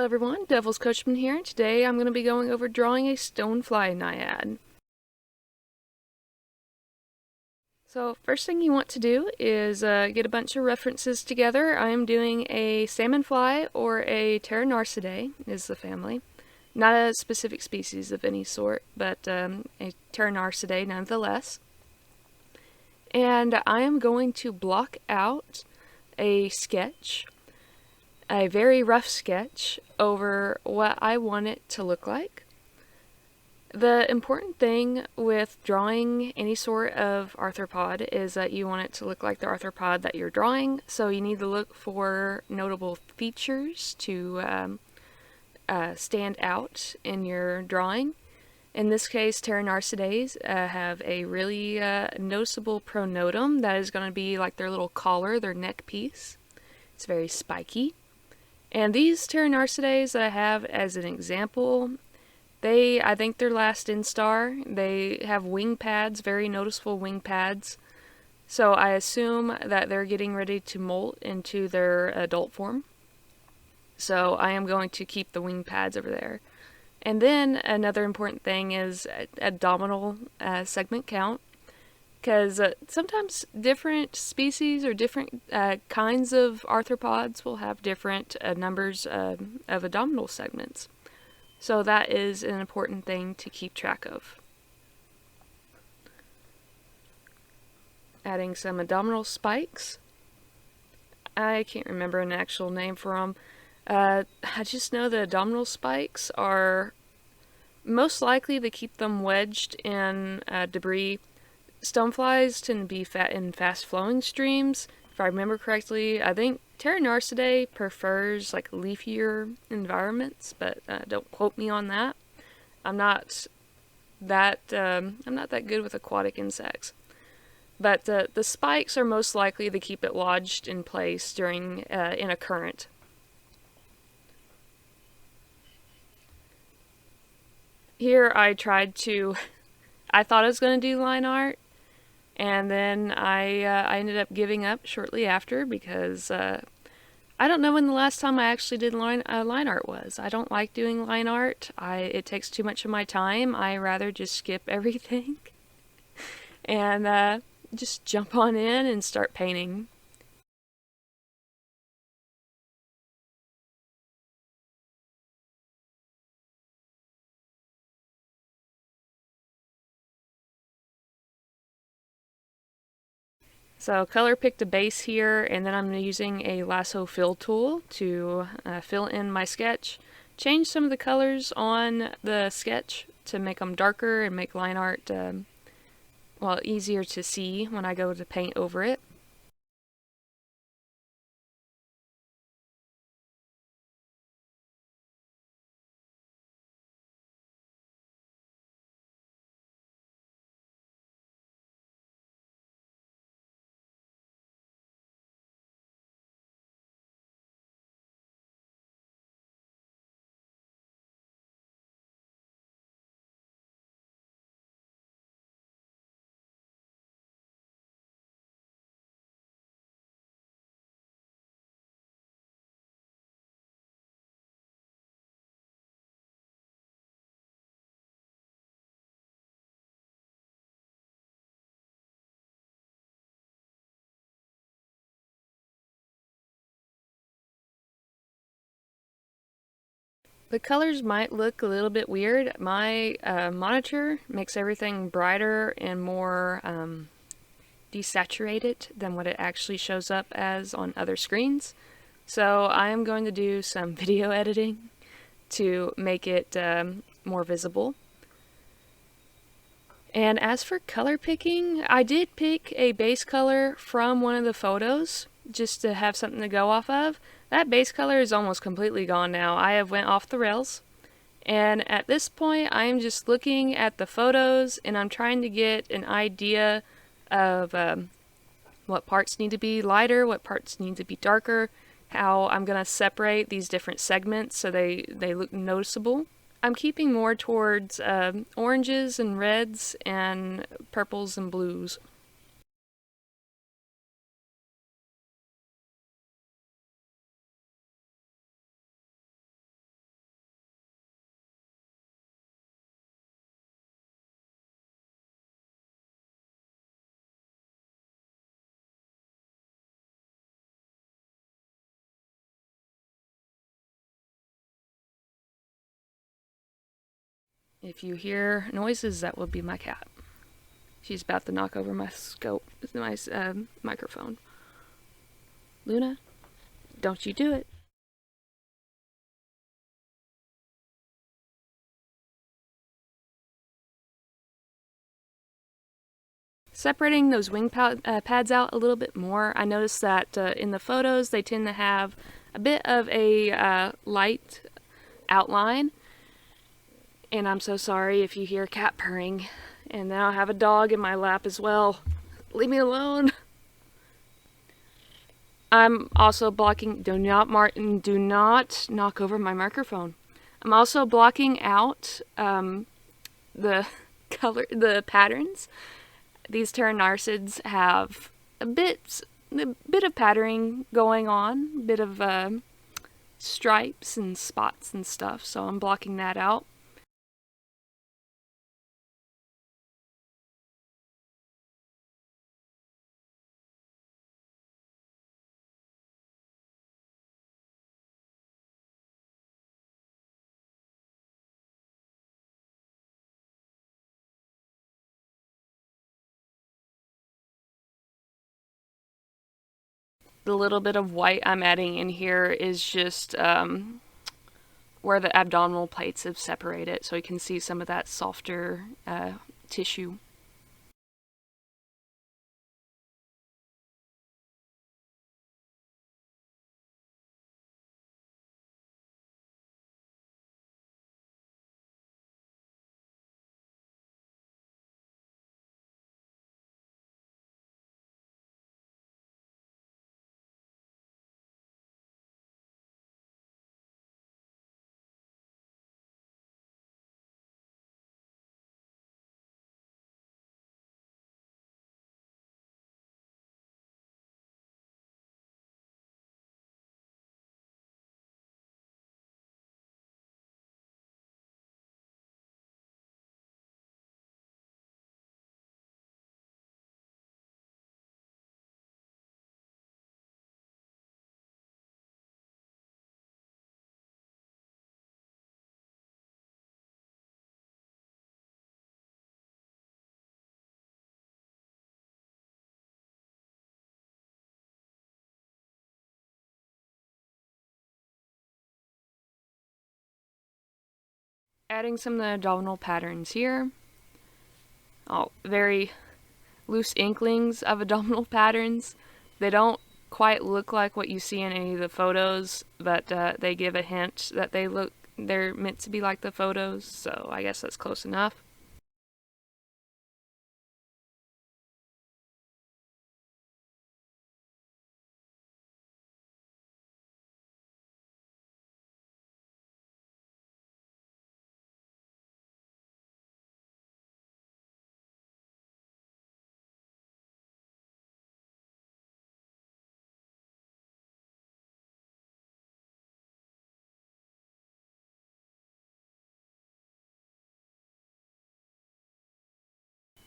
Hello everyone, devilscoachman here, and today I'm going to be going over drawing a Stonefly Naiad. So first thing you want to do is get a bunch of references together. I am doing a salmonfly or a Pteronarcidae is the family. Not a specific species of any sort, but a Pteronarcidae nonetheless. And I am going to block out a sketch, a very rough sketch, over what I want it to look like. The important thing with drawing any sort of arthropod is that you want it to look like the arthropod that you're drawing, so you need to look for notable features to stand out in your drawing. In this case, Pteronarcidae have a really noticeable pronotum that is going to be like their little collar, their neck piece. It's very spiky. And these Pteronarcidae that I have as an example, I think they're last instar. They have wing pads, very noticeable wing pads. So I assume that they're getting ready to molt into their adult form. So I am going to keep the wing pads over there. And then another important thing is abdominal segment count. Because sometimes different species or different kinds of arthropods will have different numbers of abdominal segments. So that is an important thing to keep track of. Adding some abdominal spikes. I can't remember an actual name for them. I just know the abdominal spikes are most likely to keep them wedged in debris. Stoneflies tend to be in fast-flowing streams. If I remember correctly, I think Pteronarcidae prefers like leafier environments, but don't quote me on that. I'm not that good with aquatic insects. But the spikes are most likely to keep it lodged in place during in a current. Here I thought I was going to do line art, and then I ended up giving up shortly after because I don't know when the last time I actually did line art was. I don't like doing line art. It takes too much of my time. I rather just skip everything and just jump on in and start painting. So color picked a base here, and then I'm using a lasso fill tool to fill in my sketch. Change some of the colors on the sketch to make them darker and make line art easier to see when I go to paint over it. The colors might look a little bit weird. My monitor makes everything brighter and more desaturated than what it actually shows up as on other screens. So I am going to do some video editing to make it more visible. And as for color picking, I did pick a base color from one of the photos just to have something to go off of. That base color is almost completely gone now. I have went off the rails. And at this point, I'm just looking at the photos and I'm trying to get an idea of what parts need to be lighter, what parts need to be darker, how I'm going to separate these different segments so they look noticeable. I'm keeping more towards oranges and reds and purples and blues. If you hear noises, that will be my cat. She's about to knock over my microphone. Luna, don't you do it. Separating those wing pads out a little bit more, I noticed that in the photos they tend to have a bit of a light outline. And I'm so sorry if you hear cat purring. And now I have a dog in my lap as well. Leave me alone. I'm also blocking, do not knock over my microphone. I'm also blocking out the patterns. These pteronarcids have a bit of patterning going on, a bit of stripes and spots and stuff, so I'm blocking that out. The little bit of white I'm adding in here is just where the abdominal plates have separated, so you can see some of that softer tissue. Adding some of the abdominal patterns here. Oh, very loose inklings of abdominal patterns. They don't quite look like what you see in any of the photos, but they give a hint that they're meant to be like the photos, so I guess that's close enough.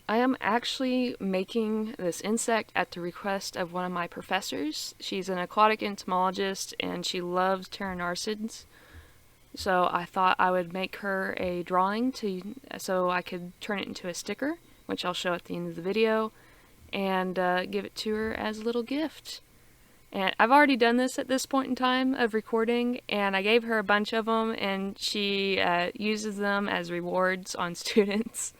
I am actually making this insect at the request of one of my professors. She's an aquatic entomologist and she loves pteronarcids. So I thought I would make her a drawing so I could turn it into a sticker, which I'll show at the end of the video, and give it to her as a little gift. And I've already done this at this point in time of recording, and I gave her a bunch of them, and she uses them as rewards on students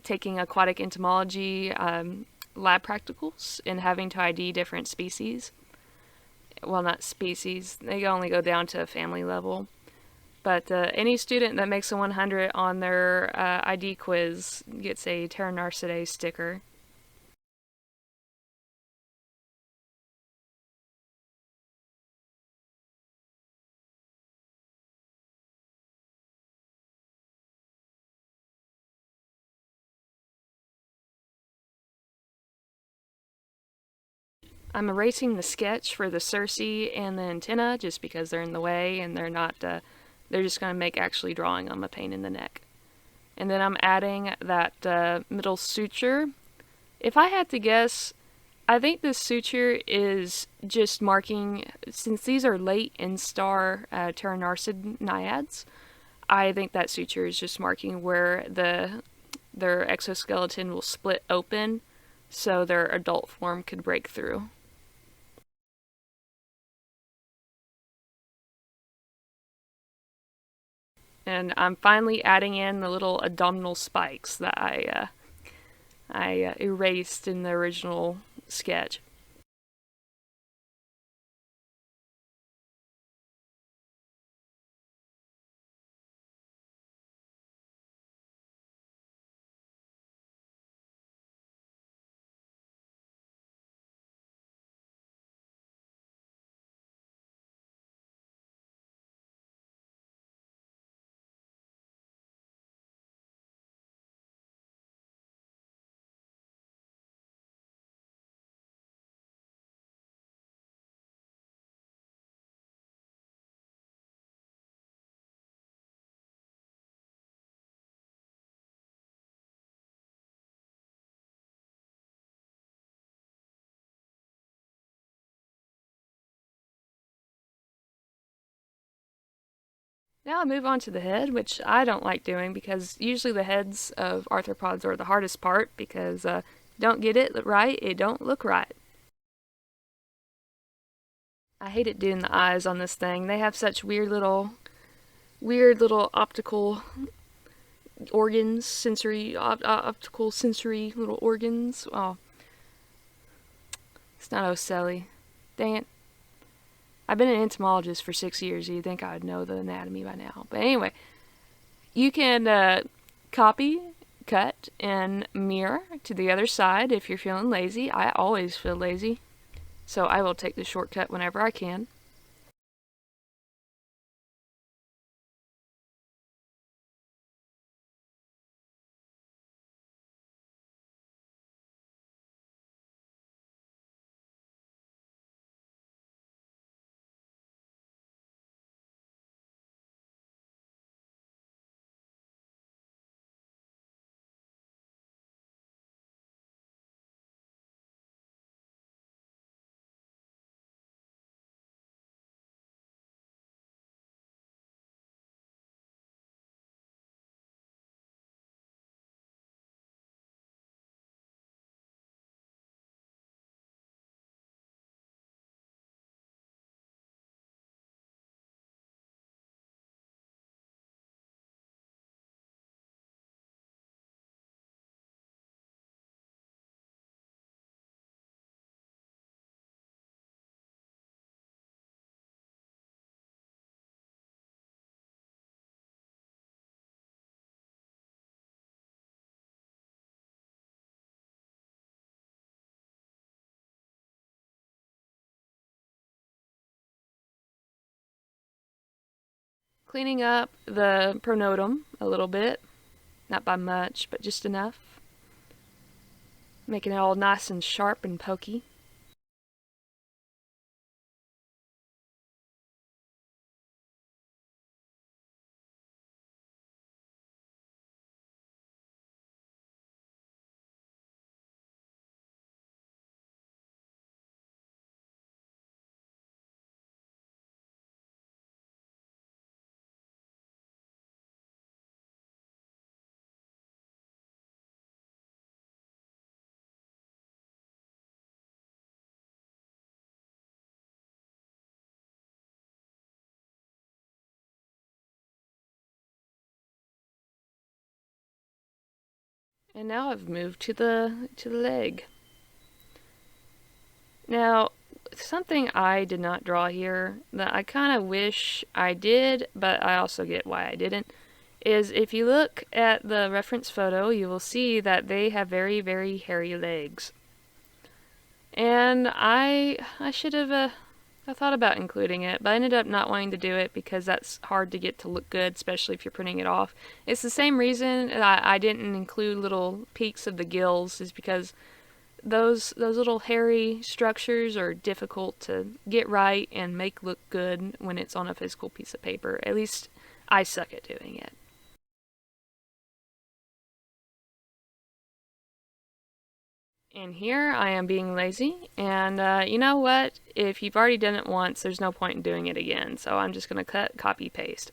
taking aquatic entomology lab practicals and having to ID different species. Well, not species, they only go down to a family level. But any student that makes a 100 on their ID quiz gets a pteronarcidae sticker. I'm erasing the sketch for the cerci and the antenna just because they're in the way and they're not, they're just going to make actually drawing them a pain in the neck. And then I'm adding that middle suture. If I had to guess, I think this suture is just marking, since these are late instar pteronarcid naiads, I think that suture is just marking where their exoskeleton will split open so their adult form could break through. And I'm finally adding in the little abdominal spikes that I erased in the original sketch. Now I'll move on to the head, which I don't like doing because usually the heads of arthropods are the hardest part because don't get it right, it don't look right. I hated doing the eyes on this thing. They have such weird little optical organs, optical sensory little organs. Oh, it's not ocelli. Dang it. I've been an entomologist for 6 years. You'd think I would know the anatomy by now. But anyway, you can copy, cut, and mirror to the other side if you're feeling lazy. I always feel lazy, so I will take the shortcut whenever I can. Cleaning up the pronotum a little bit, not by much, but just enough. Making it all nice and sharp and pokey. And now I've moved to the leg. Now, something I did not draw here that I kind of wish I did, but I also get why I didn't, is if you look at the reference photo, you will see that they have very, very hairy legs. And I should have I thought about including it, but I ended up not wanting to do it because that's hard to get to look good, especially if you're printing it off. It's the same reason I didn't include little peaks of the gills, is because those little hairy structures are difficult to get right and make look good when it's on a physical piece of paper. At least I suck at doing it. And here I am being lazy, and you know what? If you've already done it once, there's no point in doing it again, so I'm just going to cut, copy, paste.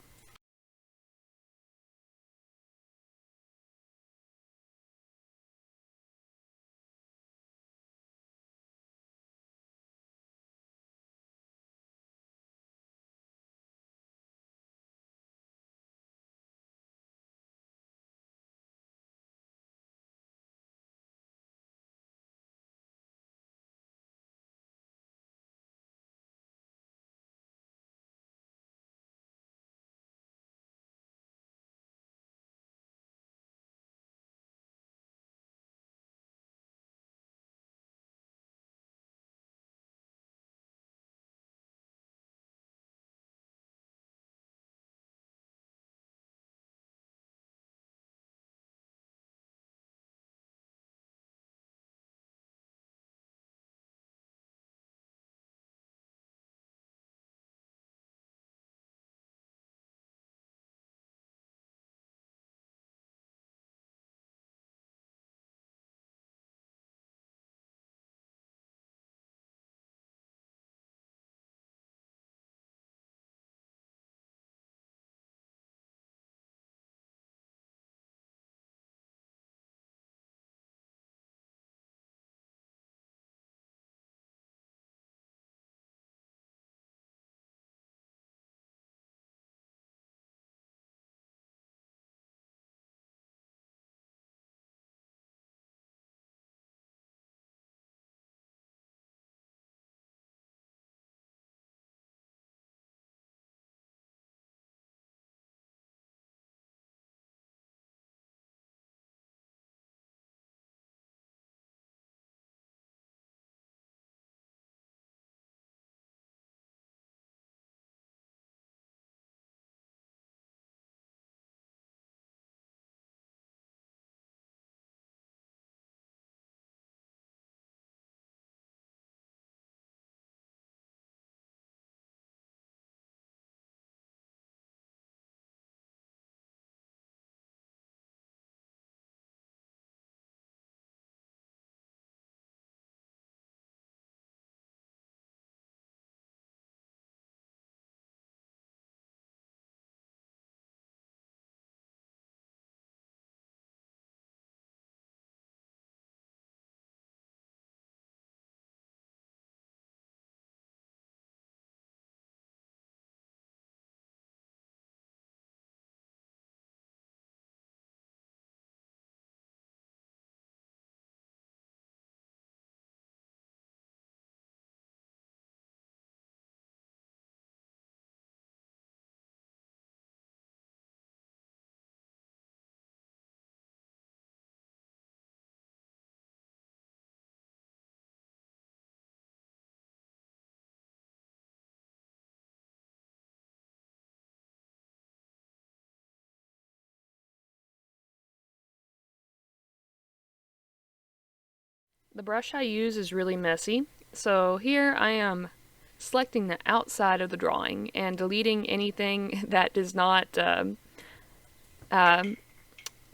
The brush I use is really messy, so here I am selecting the outside of the drawing and deleting anything that does not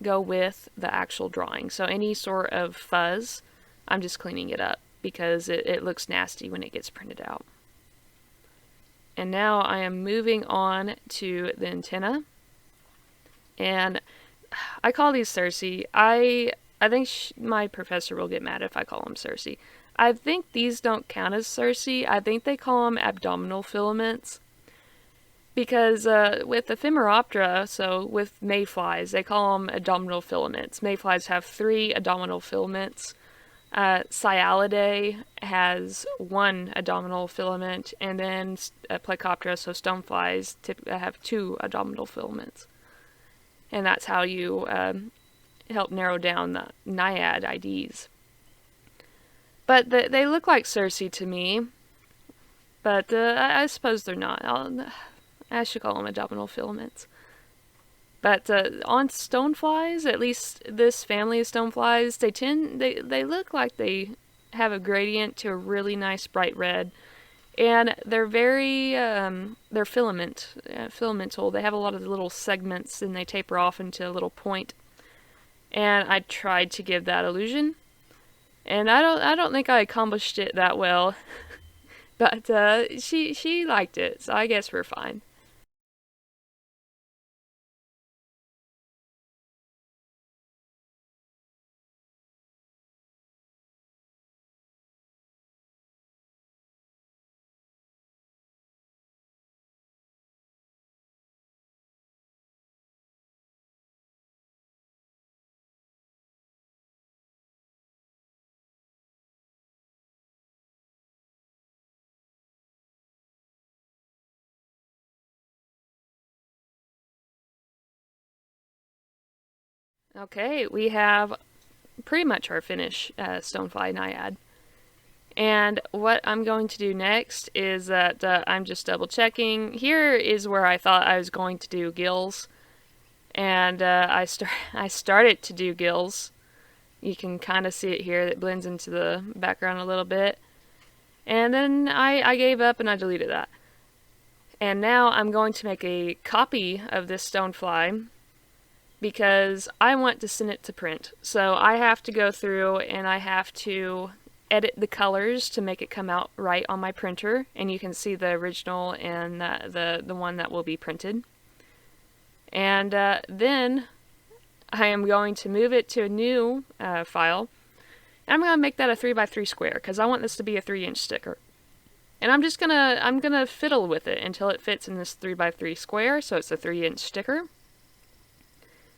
go with the actual drawing. So any sort of fuzz, I'm just cleaning it up because it looks nasty when it gets printed out. And now I am moving on to the antenna. And I call these Cersei. I think my professor will get mad if I call them Cersei. I think these don't count as Cersei. I think they call them abdominal filaments. Because with Ephemeroptera, so with mayflies, they call them abdominal filaments. Mayflies have 3 abdominal filaments. Cyalidae has 1 abdominal filament, and then Plecoptera, so stoneflies, have 2 abdominal filaments. And that's how you help narrow down the Naiad IDs. But they look like Cersei to me, but I suppose they're not. I should call them abdominal filaments. But on stoneflies, at least this family of stoneflies, they look like they have a gradient to a really nice bright red, and they're very they're filamental. They have a lot of little segments, and they taper off into a little point. And I tried to give that illusion, and I don't think I accomplished it that well. But she liked it, so I guess we're fine. Okay, we have pretty much our finish Stonefly Naiad. And what I'm going to do next is that I'm just double checking. Here is where I thought I was going to do gills. And I started to do gills. You can kind of see it here. It blends into the background a little bit. And then I gave up and I deleted that. And now I'm going to make a copy of this Stonefly because I want to send it to print. So I have to go through and I have to edit the colors to make it come out right on my printer, and you can see the original and the one that will be printed. And then I am going to move it to a new file. And I'm going to make that a 3x3 square because I want this to be a 3-inch sticker. And I'm gonna fiddle with it until it fits in this 3x3 square, so it's a 3-inch sticker.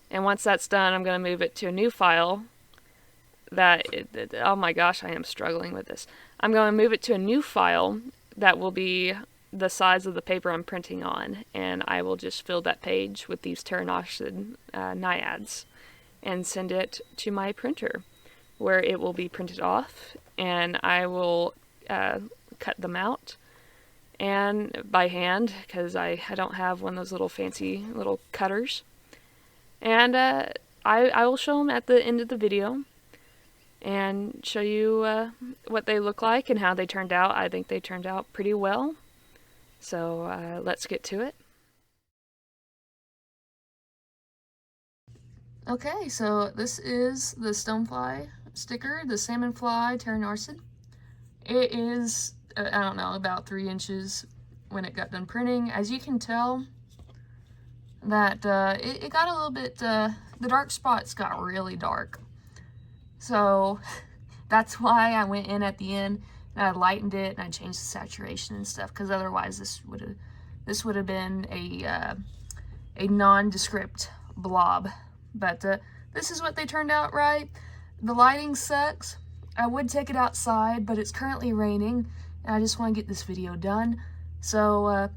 And once that's done, I'm going to move it to a new file oh my gosh, I am struggling with this. I'm going to move it to a new file that will be the size of the paper I'm printing on, and I will just fill that page with these Terranocid Naiads and send it to my printer, where it will be printed off, and I will cut them out and by hand, because I don't have one of those little fancy little cutters. And I will show them at the end of the video and show you what they look like and how they turned out. I think they turned out pretty well. So let's get to it. Okay, so this is the Stonefly sticker, the salmonfly Terranocid. It is, I don't know, about 3 inches when it got done printing. As you can tell, that it got a little bit, the dark spots got really dark. So that's why I went in at the end and I lightened it and I changed the saturation and stuff, because otherwise this would have been a nondescript blob. But this is what they turned out right. The lighting sucks. I would take it outside, but it's currently raining and I just want to get this video done. So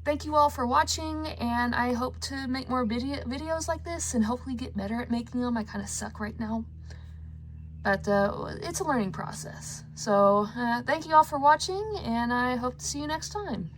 thank you all for watching, and I hope to make more videos like this and hopefully get better at making them. I kind of suck right now, but it's a learning process. So thank you all for watching, and I hope to see you next time.